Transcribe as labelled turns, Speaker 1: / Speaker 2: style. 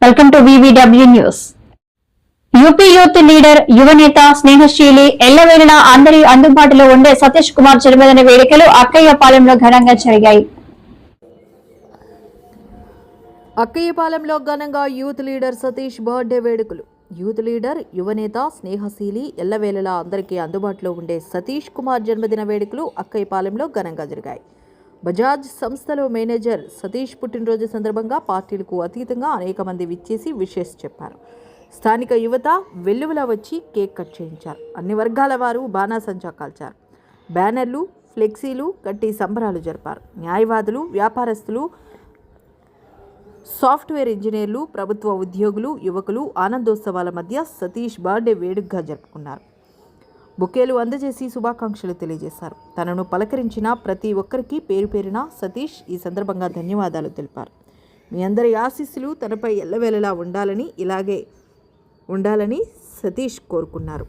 Speaker 1: Welcome to VVW news. UP youth leader యువనేత స్నేహశీలి ఎల్లవేళలా అందరి అందుబాటులో ఉండే సతీష్ కుమార్ జన్మదిన వేడుకలు అక్కయ్యపాలెంలో ఘనంగా జరిగాయి.
Speaker 2: అక్కయ్యపాలెంలో ఘనంగా యూత్ లీడర్ సతీష్ బర్త్డే వేడుకలు. యూత్ లీడర్ యువనేత స్నేహశీలి ఎల్లవేళలా అందరికీ అందుబాటులో ఉండే సతీష్ కుమార్ జన్మదిన వేడుకలు అక్కయ్యపాలెంలో ఘనంగా జరిగాయి. బజాజ్ సంస్థలో మేనేజర్ సతీష్ పుట్టినరోజు సందర్భంగా పార్టీలకు అతీతంగా అనేక మంది విచ్చేసి విషెస్ చెప్పారు. స్థానిక యువత వెల్లువలా వచ్చి కేక్ కట్ చేయించారు. అన్ని వర్గాల వారు బాణాసంచా కాల్చారు. బ్యానర్లు, ఫ్లెక్సీలు కట్టి సంబరాలు జరిపారు. న్యాయవాదులు, వ్యాపారస్తులు, సాఫ్ట్వేర్ ఇంజనీర్లు, ప్రభుత్వ ఉద్యోగులు, యువకులు ఆనందోత్సవాల మధ్య సతీష్ బర్త్డే వేడుకగా జరుపుకున్నారు. బొకేలు అందజేసి శుభాకాంక్షలు తెలియజేశారు. తనను పలకరించిన ప్రతి ఒక్కరికి పేరు పేరున సతీష్ ఈ సందర్భంగా ధన్యవాదాలు తెలిపారు. మీ అందరి ఆశీస్సులు తనపై ఎల్లవేళలా ఇలాగే ఉండాలని సతీష్ కోరుకున్నారు.